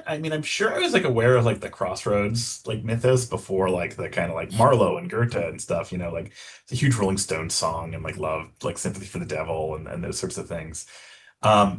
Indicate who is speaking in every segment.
Speaker 1: I mean, I'm sure I was like aware of like the Crossroads like mythos before like the kind of like Marlowe and Goethe and stuff, like it's a huge Rolling Stones song and like love, like Sympathy for the Devil and those sorts of things.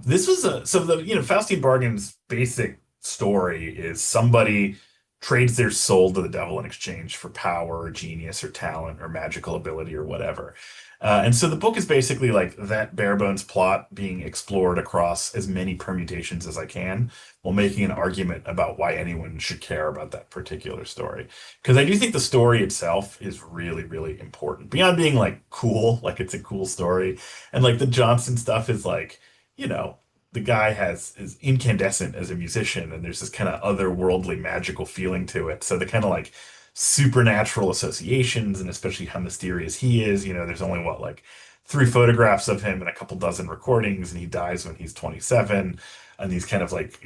Speaker 1: This was so the Faustian Bargain's basic story is somebody trades their soul to the devil in exchange for power or genius or talent or magical ability or whatever. And so the book is basically like that bare bones plot being explored across as many permutations as I can while making an argument about why anyone should care about that particular story. Because I do think the story itself is really, really important. Beyond being like cool, like it's a cool story, and like the Johnson stuff is like, you know, the guy is incandescent as a musician, and there's this kind of otherworldly magical feeling to it. So the kind of like supernatural associations, and especially how mysterious he is. There's only what like three photographs of him and a couple dozen recordings, and he dies when he's 27, and these kind of like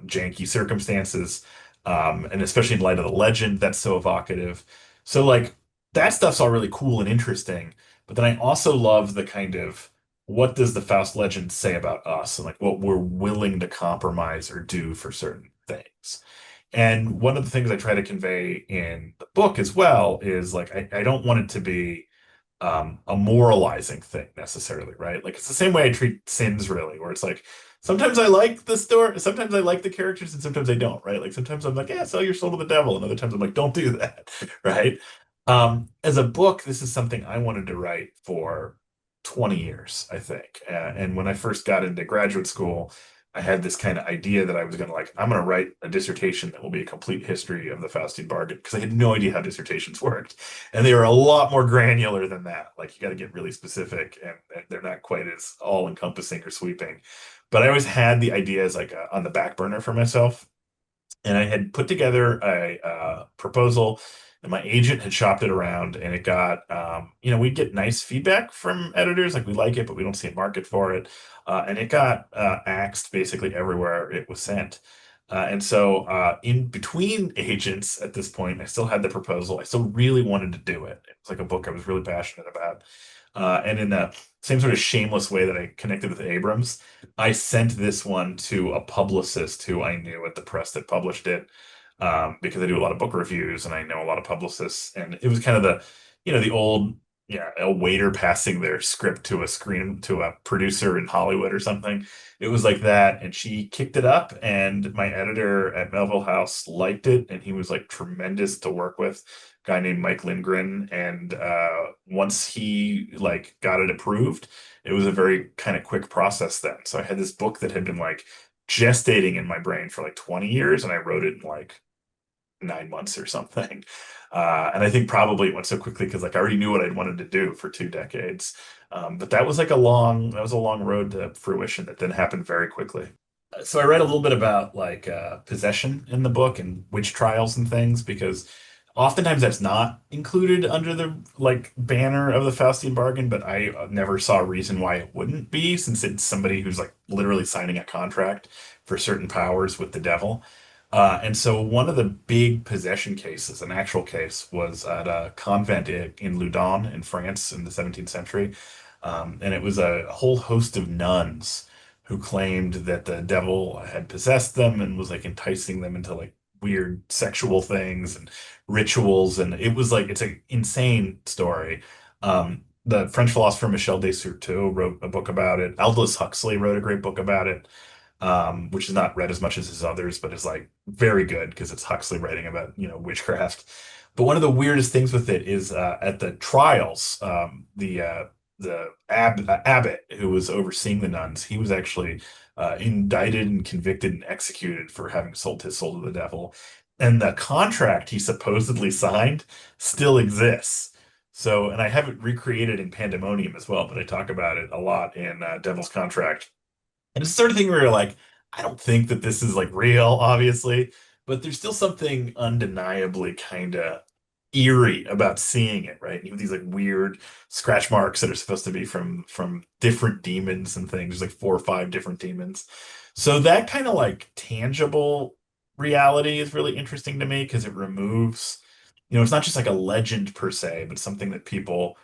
Speaker 1: janky circumstances. And especially in light of the legend, that's so evocative. So like that stuff's all really cool and interesting. But then I also love the kind of what does the Faust legend say about us and like what we're willing to compromise or do for certain things. And one of the things I try to convey in the book as well is like I don't want it to be a moralizing thing necessarily, right? Like it's the same way I treat sins really, where it's like sometimes I like the story, sometimes I like the characters, and sometimes I don't, right? Like sometimes I'm like, yeah, sell your soul to the devil, and other times I'm like, don't do that, right? As a book, this is something I wanted to write for 20 years, I think. And when I first got into graduate school, I had this kind of idea that I was going to like, I'm going to write a dissertation that will be a complete history of the Faustian bargain because I had no idea how dissertations worked. And they were a lot more granular than that. Like you got to get really specific and they're not quite as all encompassing or sweeping. But I always had the ideas like on the back burner for myself. And I had put together a proposal, and my agent had shopped it around, and it got, we'd get nice feedback from editors, like we like it, but we don't see a market for it. And it got axed basically everywhere it was sent. And so, in between agents at this point, I still had the proposal. I still really wanted to do it. It was like a book I was really passionate about. And in the same sort of shameless way that I connected with Abrams, I sent this one to a publicist who I knew at the press that published it, because I do a lot of book reviews and I know a lot of publicists. And it was kind of the old, yeah, a waiter passing their script to a producer in Hollywood or something. It was like that. And she kicked it up, and my editor at Melville House liked it, and he was like tremendous to work with. Guy named Mike Lindgren. And once he like got it approved, it was a very kind of quick process then. So I had this book that had been like gestating in my brain for like 20 years, and I wrote it in like 9 months or something. And I think probably it went so quickly because like I already knew what I'd wanted to do for 2 decades. But that was a long road to fruition that didn't happen very quickly. So I read a little bit about like possession in the book and witch trials and things because oftentimes that's not included under the like banner of the Faustian bargain, but I never saw a reason why it wouldn't be since it's somebody who's like literally signing a contract for certain powers with the devil. And so one of the big possession cases, an actual case, was at a convent in Loudun in France in the 17th century. And it was a whole host of nuns who claimed that the devil had possessed them and was like enticing them into like weird sexual things and rituals. And it was like, it's an insane story. The French philosopher Michel de Certeau wrote a book about it. Aldous Huxley wrote a great book about it, which is not read as much as his others, but is like very good because it's Huxley writing about, witchcraft. But one of the weirdest things with it is at the trials, the abbot who was overseeing the nuns, he was actually indicted and convicted and executed for having sold his soul to the devil. And the contract he supposedly signed still exists. So, and I have it recreated in Pandemonium as well, but I talk about it a lot in Devil's Contract. And it's the sort of thing where you're like, I don't think that this is like real, obviously, but there's still something undeniably kind of eerie about seeing it, right? You have these like weird scratch marks that are supposed to be from different demons and things. There's like four or five different demons. So that kind of like tangible reality is really interesting to me because it removes, it's not just like a legend per se, but something that people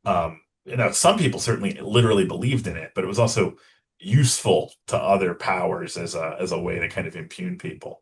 Speaker 1: some people certainly literally believed in it, but it was also useful to other powers as a way to kind of impugn people.